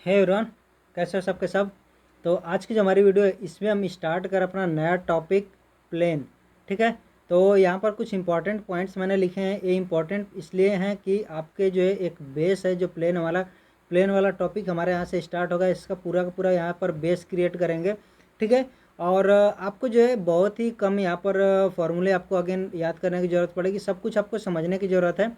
Hey everyone, कैसे हो सबके सब। तो आज की जो हमारी वीडियो है इसमें हम स्टार्ट कर अपना नया टॉपिक प्लेन। ठीक है, तो यहाँ पर कुछ इंपॉर्टेंट पॉइंट्स मैंने लिखे हैं। ये इंपॉर्टेंट इसलिए हैं कि आपके जो है एक बेस है, जो प्लेन वाला टॉपिक हमारे यहाँ से स्टार्ट होगा। इसका पूरा का पूरा यहाँ पर बेस क्रिएट करेंगे। ठीक है, और आपको जो है बहुत ही कम यहाँ पर फॉर्मूले आपको अगेन याद करने की ज़रूरत पड़ेगी। सब कुछ आपको समझने की ज़रूरत है।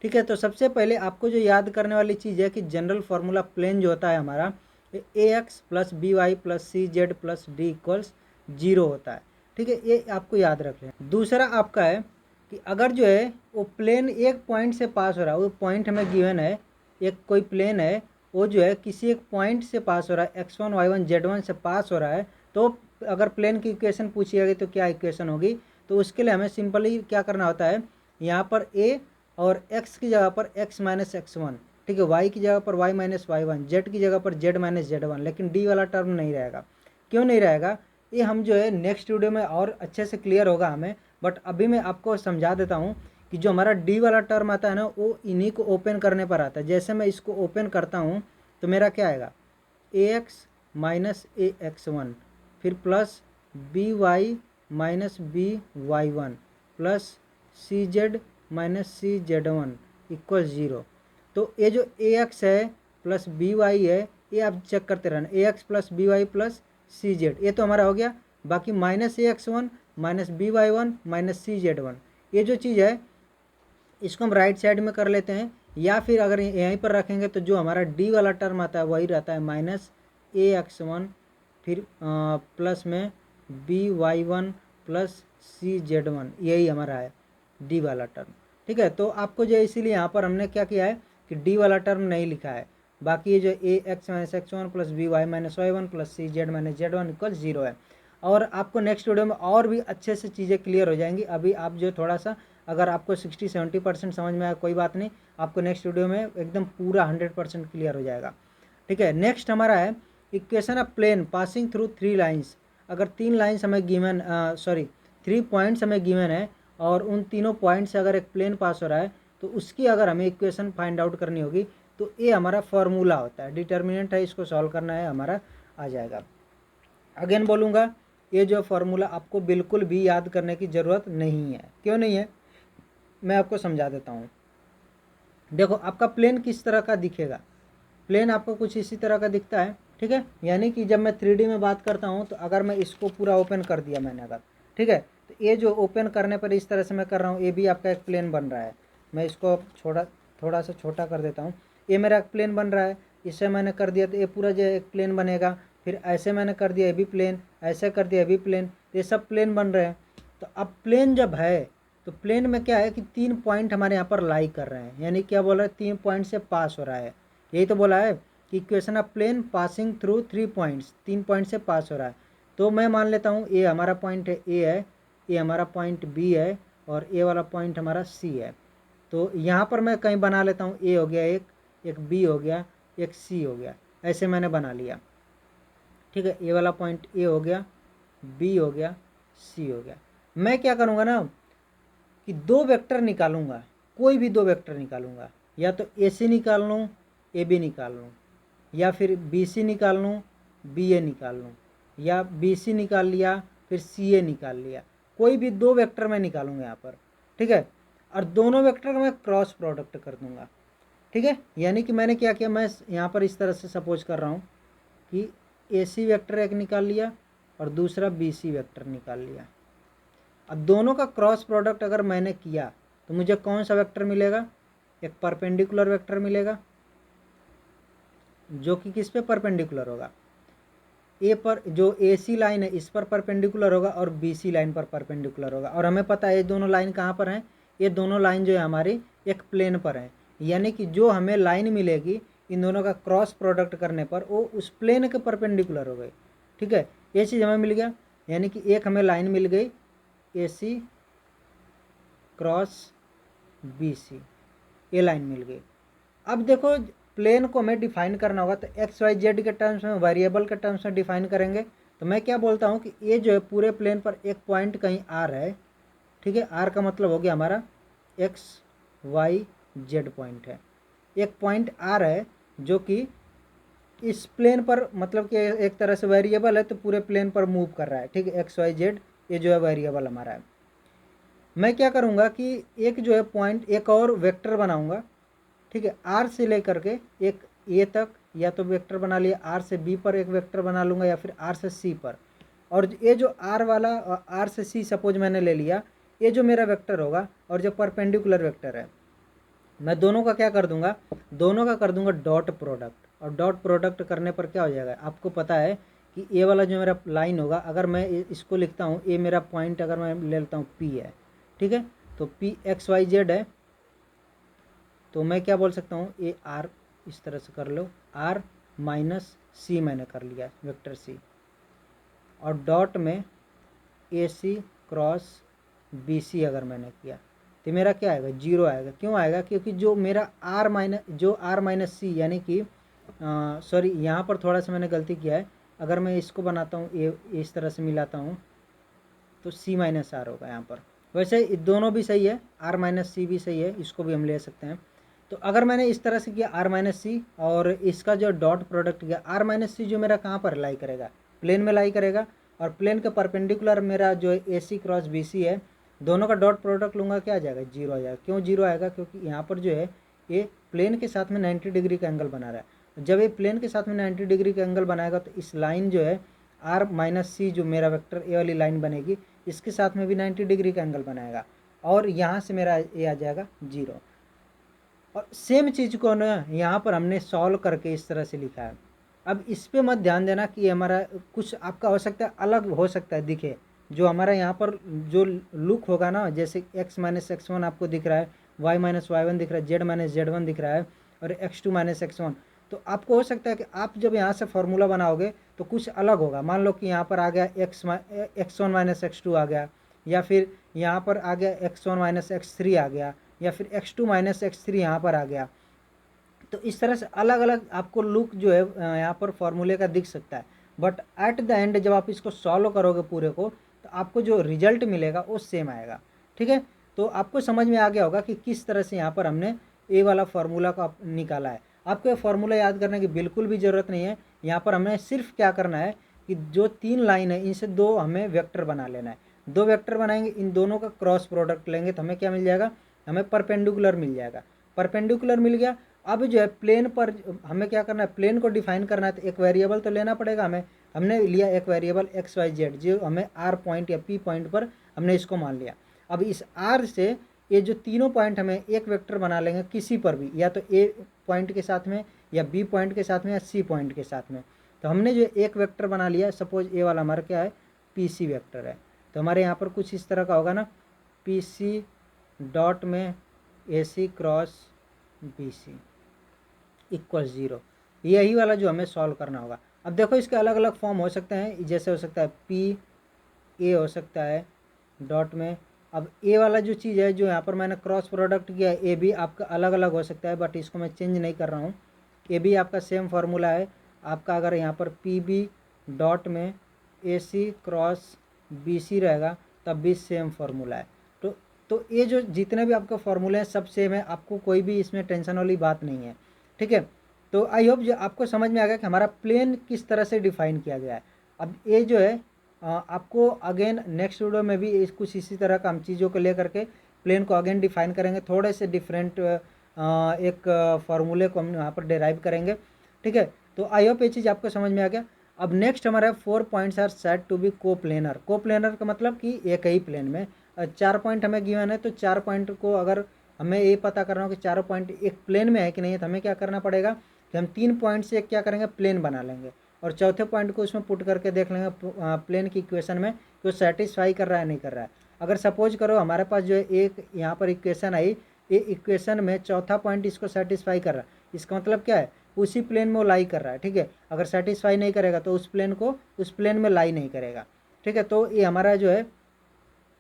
ठीक है, तो सबसे पहले आपको जो याद करने वाली चीज़ है कि जनरल फार्मूला प्लेन जो होता है हमारा, a x plus b y plus c z plus d equals 0 होता है। ठीक है, ये आपको याद रख लें। दूसरा आपका है कि अगर जो है वो प्लेन एक पॉइंट से पास हो रहा है, वो पॉइंट हमें गिवन है, एक कोई प्लेन है, वो जो है किसी एक पॉइंट से पास हो रहा है, x1 y1 z1 से पास हो रहा है, तो अगर प्लेन की इक्वेशन पूछी जाएगी तो क्या इक्वेशन होगी। तो उसके लिए हमें सिंपली क्या करना होता है, यहाँ पर a और x की जगह पर x माइनस x1, ठीक है, y की जगह पर y माइनस y1, z की जगह पर z माइनस z1, लेकिन d वाला टर्म नहीं रहेगा। क्यों नहीं रहेगा, ये हम जो है नेक्स्ट वीडियो में और अच्छे से क्लियर होगा हमें। बट अभी मैं आपको समझा देता हूँ कि जो हमारा डी वाला टर्म आता है ना, वो इन्हीं को ओपन करने पर आता है। जैसे मैं इसको ओपन करता हूँ तो मेरा क्या आएगा, a x minus a x one, फिर plus b y minus b y one plus c z minus c z one equal 0। तो ये जो ए एक्स है प्लस बी वाई है, ये आप चेक करते रहना, a x plus b y plus c z, ये तो हमारा हो गया। बाकी minus a x one minus b y one minus c z one, ये जो चीज़ है इसको हम राइट साइड में कर लेते हैं, या फिर अगर यहीं पर रखेंगे तो जो हमारा डी वाला टर्म आता है वही रहता है माइनस ए एक्स वन, फिर प्लस में B y one plus c z one, यही हमारा है डी वाला टर्म। ठीक है, तो आपको जो इसीलिए यहाँ पर हमने क्या किया है कि डी वाला टर्म नहीं लिखा है। बाकी ये जो a x minus x one plus b y minus y one plus c z minus z one equal 0 है। और आपको नेक्स्ट वीडियो में और भी अच्छे से चीज़ें क्लियर हो जाएंगी। अभी आप जो थोड़ा सा, अगर आपको 60-70% समझ में आया कोई बात नहीं, आपको नेक्स्ट वीडियो में एकदम पूरा 100% क्लियर हो जाएगा। ठीक है, नेक्स्ट हमारा है equation of plane passing through 3 lines. अगर 3 लाइन्स हमें गिवन, 3 पॉइंट्स हमें गिवन है और उन तीनों पॉइंट से अगर एक प्लेन पास हो रहा है तो उसकी अगर हमें इक्वेशन फाइंड आउट करनी होगी तो ये हमारा फॉर्मूला होता है, डिटर्मिनेंट है, इसको सॉल्व करना है, हमारा आ जाएगा। अगेन बोलूँगा, ये जो फार्मूला आपको बिल्कुल भी याद करने की ज़रूरत नहीं है। क्यों नहीं है, मैं आपको समझा देता हूँ। देखो, आपका प्लेन किस तरह का दिखेगा, प्लेन आपको कुछ इसी तरह का दिखता है। ठीक है, यानी कि जब मैं 3D में बात करता हूँ तो अगर मैं इसको पूरा ओपन कर दिया मैंने अगर, ठीक है, तो ये जो ओपन करने पर इस तरह से मैं कर रहा हूँ, ये भी आपका एक प्लेन बन रहा है। मैं इसको थोड़ा सा छोटा कर देता हूँ, ये मेरा एक प्लेन बन रहा है। इससे मैंने कर दिया तो ये पूरा जो एक प्लेन बनेगा। फिर ऐसे मैंने कर दिया, ये भी प्लेन, ऐसे कर दिया, ये भी प्लेन, ये सब प्लेन बन रहे हैं। तो अब प्लेन जब है तो प्लेन में क्या है कि 3 पॉइंट हमारे यहाँ पर लाई कर रहे हैं, यानी क्या बोल रहा है, 3 पॉइंट से पास हो रहा है। यही तो बोला है कि equation of plane passing through 3 points, 3 point से पास हो रहा है। तो मैं मान लेता हूँ ये हमारा पॉइंट है ए है, ये हमारा पॉइंट बी है और ए वाला पॉइंट हमारा सी है। तो यहाँ पर मैं कहीं बना लेता हूँ, ए हो गया एक बी हो गया, एक सी हो गया, ऐसे मैंने बना लिया। ठीक है, ए वाला पॉइंट ए हो गया, बी हो गया, सी हो गया। मैं क्या करूँगा ना कि 2 वेक्टर निकालूंगा, कोई भी 2 वेक्टर निकालूंगा, या तो ए सी निकाल लूँ, ए बी निकाल लूँ, या फिर बी सी निकाल लूँ, बी ए निकाल लूँ, या बी सी निकाल लिया फिर सी ए निकाल लिया। कोई भी 2 वेक्टर मैं निकालूंगा यहाँ पर। ठीक है, और दोनों वेक्टर का मैं क्रॉस प्रोडक्ट कर दूंगा। ठीक है, यानी कि मैंने क्या किया, मैं यहाँ पर इस तरह से सपोज कर रहा हूँ कि ए सी वेक्टर एक निकाल लिया और दूसरा बी सी वेक्टर निकाल लिया। अब दोनों का क्रॉस प्रोडक्ट अगर मैंने किया तो मुझे कौन सा वेक्टर मिलेगा, एक परपेंडिकुलर वेक्टर मिलेगा, जो कि किस पे परपेंडिकुलर होगा, ए पर, जो ए सी लाइन है इस पर परपेंडिकुलर होगा और बी सी लाइन पर परपेंडिकुलर होगा। और हमें पता है ये दोनों लाइन कहाँ पर हैं, ये दोनों लाइन जो है हमारी एक प्लेन पर है। यानी कि जो हमें लाइन मिलेगी इन दोनों का क्रॉस प्रोडक्ट करने पर वो उस प्लेन के परपेंडिकुलर हो गई। ठीक है, ये चीज़ हमें मिल गया, यानी कि एक हमें लाइन मिल गई ए सी क्रॉस बी सी, ये लाइन मिल गई। अब देखो, प्लेन को हमें डिफाइन करना होगा तो एक्स वाई जेड के टर्म्स में, वेरिएबल के टर्म्स में डिफाइन करेंगे। तो मैं क्या बोलता हूँ कि ये जो है पूरे प्लेन पर एक पॉइंट कहीं आर है। ठीक है, आर का मतलब हो गया हमारा एक्स वाई जेड पॉइंट है। एक पॉइंट आर है जो कि इस प्लेन पर मतलब कि एक तरह से वेरिएबल है तो पूरे प्लेन पर मूव कर रहा है, ठीक है। एक्स वाई जेड ये जो है वेरिएबल हमारा है। मैं क्या करूँगा कि एक जो है पॉइंट एक और वेक्टर बनाऊँगा, ठीक है। आर से लेकर के एक ए तक, या तो वेक्टर बना लिया आर से बी पर एक वेक्टर बना लूँगा, या फिर आर से सी पर। और ये जो आर वाला आर से सी सपोज मैंने ले लिया, ये जो मेरा वेक्टर होगा और जो परपेंडिकुलर वेक्टर है, मैं दोनों का क्या कर दूंगा, दोनों का कर दूंगा डॉट प्रोडक्ट। और डॉट प्रोडक्ट करने पर क्या हो जाएगा, आपको पता है कि ये वाला जो मेरा लाइन होगा, अगर मैं इसको लिखता हूँ, ये मेरा पॉइंट अगर मैं ले लेता हूँ पी है, ठीक है। तो पी एक्स वाई जेड है, तो मैं क्या बोल सकता हूँ, ये आर इस तरह से कर लो, आर माइनस सी मैंने कर लिया वेक्टर सी, और डॉट में ए सी क्रॉस बी सी अगर मैंने किया तो मेरा क्या आएगा, जीरो आएगा। क्यों आएगा, क्योंकि जो मेरा आर माइनस सी यानी कि सॉरी यहाँ पर थोड़ा सा मैंने गलती किया है। अगर मैं इसको बनाता हूँ, ये इस तरह से मिलाता हूँ तो सी माइनस आर होगा यहाँ पर। वैसे दोनों भी सही है, आर माइनस सी भी सही है, इसको भी हम ले सकते हैं। तो अगर मैंने इस तरह से किया आर माइनस सी, और इसका जो डॉट प्रोडक्ट किया, आर माइनस सी जो मेरा कहाँ पर लाई करेगा, प्लेन में लाई करेगा। और प्लेन के परपेंडिकुलर मेरा जो ए सी क्रॉस बी सी है, दोनों का डॉट प्रोडक्ट लूँगा, क्या आ जाएगा, जीरो आ जाएगा। क्यों जीरो आएगा, क्योंकि यहाँ पर जो है ये प्लेन के साथ में 90 डिग्री का एंगल बना रहा है। जब ये प्लेन के साथ में 90 डिग्री का एंगल बनाएगा तो इस लाइन जो है आर माइनस सी जो मेरा वेक्टर ए वाली लाइन बनेगी, इसके साथ में भी 90 डिग्री का एंगल बनाएगा, और यहाँ से मेरा ये आ जाएगा जीरो। और सेम चीज़ को ना यहाँ पर हमने सॉल्व करके इस तरह से लिखा है। अब इस पे मत ध्यान देना कि हमारा कुछ आपका हो सकता है अलग हो सकता है दिखे, जो हमारा यहाँ पर जो लुक होगा ना, जैसे x माइनस एक्स वन आपको दिख रहा है, y माइनस वाई वन दिख रहा है, z माइनस जेड वन दिख रहा है, और x2 माइनस एक्स वन। तो आपको हो सकता है कि आप जब यहाँ से फॉर्मूला बनाओगे तो कुछ अलग होगा। मान लो कि यहाँ पर आ गया x one minus x two आ गया, या फिर यहाँ पर आ गया x one minus x three आ गया, या फिर x2 माइनस एक्स थ्री यहाँ पर आ गया। तो इस तरह से अलग अलग आपको लुक जो है यहाँ पर फॉर्मूले का दिख सकता है। बट एट द एंड जब आप इसको सॉल्व करोगे पूरे को, तो आपको जो रिजल्ट मिलेगा वो सेम आएगा, ठीक है। तो आपको समझ में आ गया होगा कि किस तरह से यहाँ पर हमने ए वाला फार्मूला का निकाला है। आपको ये फार्मूला याद करने की बिल्कुल भी ज़रूरत नहीं है। यहाँ पर हमें सिर्फ क्या करना है कि जो तीन लाइन है इनसे दो हमें वेक्टर बना लेना है। दो वेक्टर बनाएंगे, इन दोनों का क्रॉस प्रोडक्ट लेंगे तो हमें क्या मिल जाएगा, हमें परपेंडिकुलर मिल जाएगा। परपेंडिकुलर मिल गया। अब जो है प्लेन पर हमें क्या करना है, प्लेन को डिफाइन करना है, तो एक वेरिएबल तो लेना पड़ेगा हमें। हमने लिया एक वेरिएबल एक्स वाई जेड, जो हमें आर पॉइंट या पी पॉइंट पर हमने इसको मान लिया। अब इस आर से ये जो तीनों पॉइंट हमें एक वेक्टर बना लेंगे किसी पर भी, या तो ए पॉइंट के साथ में, या बी पॉइंट के साथ में, या सी पॉइंट के साथ में। तो हमने जो एक वेक्टर बना लिया, सपोज ए वाला हमारा क्या है, पी सी वेक्टर है। तो हमारे यहाँ पर कुछ इस तरह का होगा ना, पी सी डॉट में A C cross B C equal zero. यही वाला जो हमें सॉल्व करना होगा। अब देखो इसके अलग अलग फॉर्म हो सकते हैं, जैसे हो सकता है पी ए हो सकता है डॉट में। अब ए वाला जो चीज़ है जो यहाँ पर मैंने क्रॉस प्रोडक्ट किया है, ए भी आपका अलग अलग हो सकता है, बट इसको मैं चेंज नहीं कर रहा हूँ। ए भी आपका सेम फार्मूला है आपका। अगर यहाँ पर पी बी डॉट में ए सी क्रॉस बी सी रहेगा तब भी सेम फार्मूला है। तो ये जो जितने भी आपके फार्मूले हैं सब सेम है, आपको कोई भी इसमें टेंशन वाली बात नहीं है, ठीक है। तो आई होप जो आपको समझ में आ गया कि हमारा प्लेन किस तरह से डिफाइन किया गया है। अब ये जो है आपको अगेन नेक्स्ट वीडियो में भी कुछ इसी तरह का हम चीज़ों को लेकर के प्लेन को अगेन डिफाइन करेंगे, थोड़े से डिफरेंट एक फार्मूले को हम यहाँ पर डिराइव करेंगे, ठीक है। तो आई होप ये चीज़ आपको समझ में आ गया। अब नेक्स्ट हमारा 4 points are said to be coplanar. Coplanar का मतलब कि एक ही प्लेन में 4 पॉइंट हमें गिवन है, तो 4 पॉइंट को अगर हमें ये पता करना हो कि चारों पॉइंट एक प्लेन में है कि नहीं है, तो हमें क्या करना पड़ेगा कि हम 3 पॉइंट से एक क्या करेंगे, प्लेन बना लेंगे, और चौथे पॉइंट को उसमें पुट करके देख लेंगे प्लेन की इक्वेशन में कि वो सेटिस्फाई कर रहा है नहीं कर रहा है। अगर सपोज करो हमारे पास जो है एक यहाँ पर इक्वेशन आई, ये इक्वेशन में चौथा पॉइंट इसको सेटिस्फाई कर रहा है, इसका मतलब क्या है, उसी प्लेन में वो लाई कर रहा है, ठीक है। अगर सेटिस्फाई नहीं करेगा तो उस प्लेन को उस प्लेन में लाई नहीं करेगा, ठीक है। तो ये हमारा जो है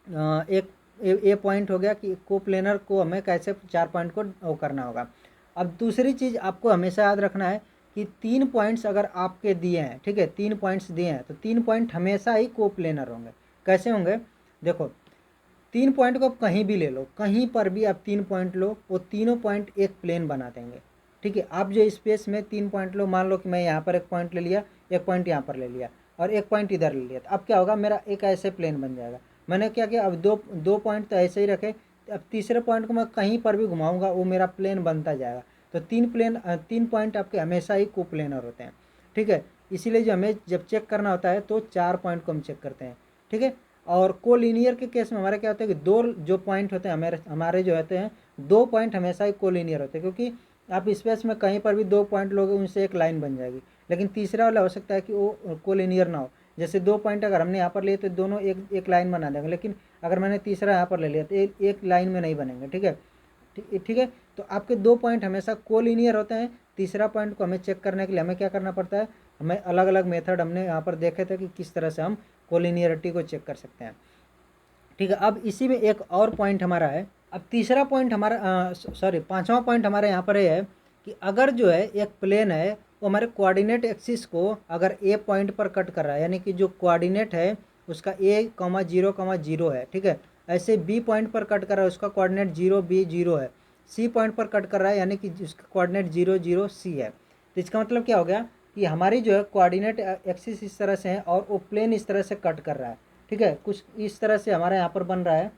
एक ये पॉइंट हो गया कि कोप्लेनर को हमें कैसे 4 पॉइंट को वो करना होगा। अब दूसरी चीज़ आपको हमेशा याद रखना है कि 3 पॉइंट्स अगर आपके दिए हैं, ठीक है, 3 पॉइंट्स दिए हैं, तो 3 पॉइंट हमेशा ही कोप्लेनर होंगे। कैसे होंगे, देखो 3 पॉइंट को आप कहीं भी ले लो, कहीं पर भी आप 3 पॉइंट लो, वो तीनों पॉइंट एक प्लेन बना देंगे, ठीक है। आप जो स्पेस में 3 पॉइंट लो, मान लो कि मैं यहाँ पर एक पॉइंट ले लिया, एक पॉइंट यहाँ पर ले लिया और एक पॉइंट इधर ले लिया, तो अब क्या होगा, मेरा एक ऐसे प्लेन बन जाएगा। मैंने क्या किया, अब दो पॉइंट तो ऐसे ही रखे, अब तीसरे पॉइंट को मैं कहीं पर भी घुमाऊंगा वो मेरा प्लेन बनता जाएगा। तो 3 पॉइंट आपके हमेशा ही कोप्लेनर होते हैं, ठीक है। इसीलिए जो हमें जब चेक करना होता है तो 4 पॉइंट को हम चेक करते हैं, ठीक है। और कोलिनियर के केस में हमारा क्या होता है कि 2 जो पॉइंट होते हैं हमारे जो होते हैं 2 पॉइंट हमेशा ही कोलिनियर होते हैं, क्योंकि आप स्पेस में कहीं पर भी 2 पॉइंट लोगे उनसे एक लाइन बन जाएगी। लेकिन तीसरा वाला हो सकता है कि वो कोलिनियर ना हो, जैसे 2 पॉइंट अगर हमने यहाँ पर लिए तो दोनों एक लाइन बना देंगे, लेकिन अगर मैंने तीसरा यहाँ पर ले लिया तो एक लाइन में नहीं बनेंगे, ठीक है। ठीक है। तो आपके 2 पॉइंट हमेशा कोलिनियर होते हैं। तीसरा पॉइंट को हमें चेक करने के लिए हमें क्या करना पड़ता है, हमें अलग अलग मेथड हमने यहाँ पर देखे थे कि किस तरह से हम कोलिनियरिटी को चेक कर सकते हैं, ठीक है। अब इसी में एक और पॉइंट हमारा है। अब तीसरा पॉइंट हमारा पांचवा पॉइंट हमारे यहाँ पर है कि अगर जो है एक प्लेन है वो हमारे कोऑर्डिनेट एक्सिस को अगर ए पॉइंट पर कट कर रहा है, यानी कि जो कोऑर्डिनेट है उसका a,0,0 है, ठीक है। ऐसे बी पॉइंट पर कट कर रहा है, उसका कोऑर्डिनेट 0, b 0 है। सी पॉइंट पर कट कर रहा है, यानी कि उसका कोऑर्डिनेट 0, 0, c है। तो इसका मतलब क्या हो गया कि हमारी जो है कोऑर्डिनेट एक्सिस इस तरह से है और वो प्लेन इस तरह से कट कर रहा है, ठीक है। कुछ इस तरह से हमारे यहाँ पर बन रहा है,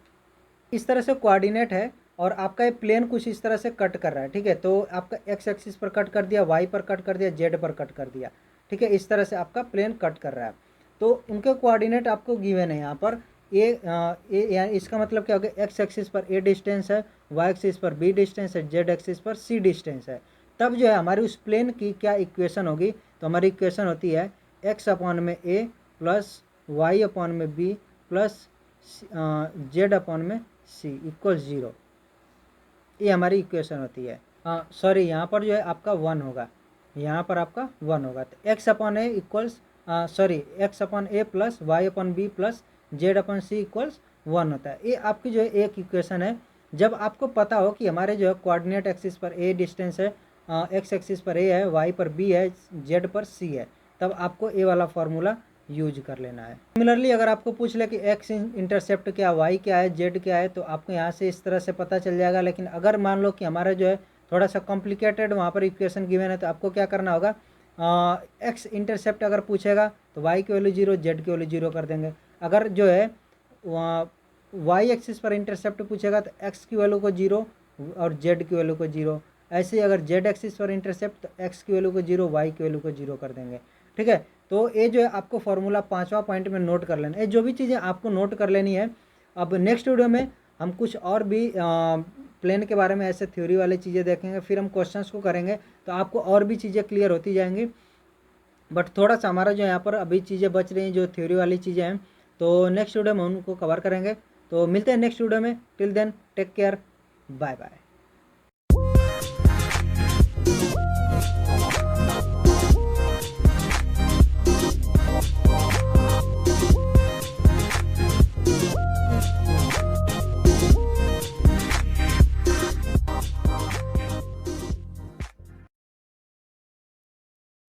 इस तरह से कोऑर्डिनेट है और आपका ये प्लेन कुछ इस तरह से कट कर रहा है, ठीक है। तो आपका एक्स एक्सिस पर कट कर दिया, वाई पर कट कर दिया, जेड पर कट कर दिया, ठीक है। इस तरह से आपका प्लेन कट कर रहा है। तो उनके कोऑर्डिनेट आपको गिवन है यहाँ पर इसका मतलब क्या हो गया, एक्स एक्सिस पर ए डिस्टेंस है, वाई एक्सिस पर बी डिस्टेंस है, जेड एक्सिस पर सी डिस्टेंस है। तब जो है हमारी उस प्लेन की क्या इक्वेशन होगी, तो हमारी इक्वेशन होती है एक्स अपॉन में ए प्लस वाई अपॉन में बी प्लस जेड अपॉन में सी इक्वल 0। ये हमारी इक्वेशन होती है। सॉरी, यहाँ पर जो है आपका 1 होगा, यहाँ पर आपका 1 होगा। तो x upon a equals x upon a plus y upon b plus z upon c equals 1 होता है। ये आपकी जो है एक इक्वेशन है। जब आपको पता हो कि हमारे जो है कोऑर्डिनेट एक्सिस पर ए डिस्टेंस है, एक्स एक्सिस पर ए है, वाई पर बी है, जेड पर सी है, तब आपको ए वाला फार्मूला यूज कर लेना है। सिमिलरली अगर आपको पूछ ले कि एक्स इंटरसेप्ट क्या, वाई क्या है, जेड क्या है, तो आपको यहाँ से इस तरह से पता चल जाएगा। लेकिन अगर मान लो कि हमारा जो है थोड़ा सा कॉम्प्लिकेटेड वहाँ पर इक्वेशन गिवन है, तो आपको क्या करना होगा, एक्स इंटरसेप्ट अगर पूछेगा तो वाई की वैल्यू 0, जेड की वैल्यू 0 कर देंगे। अगर जो है वाई एक्सिस पर इंटरसेप्ट पूछेगा तो एक्स की वैल्यू को 0 और जेड की वैल्यू को 0। ऐसे ही अगर जेड एक्सिस पर इंटरसेप्ट तो एक्स की वैल्यू को 0, वाई की वैल्यू को 0 कर देंगे, ठीक है। तो ये जो है आपको फार्मूला 5वां पॉइंट में नोट कर लेना है। जो भी चीज़ें आपको नोट कर लेनी है। अब नेक्स्ट वीडियो में हम कुछ और भी प्लेन के बारे में ऐसे थ्योरी वाली चीज़ें देखेंगे, फिर हम क्वेश्चंस को करेंगे, तो आपको और भी चीज़ें क्लियर होती जाएंगी। बट थोड़ा सा हमारा जो यहाँ पर अभी चीज़ें बच रही हैं जो थ्योरी वाली चीज़ें हैं, तो नेक्स्ट वीडियो में उनको कवर करेंगे। तो मिलते हैं नेक्स्ट वीडियो में। Till then take care, bye bye.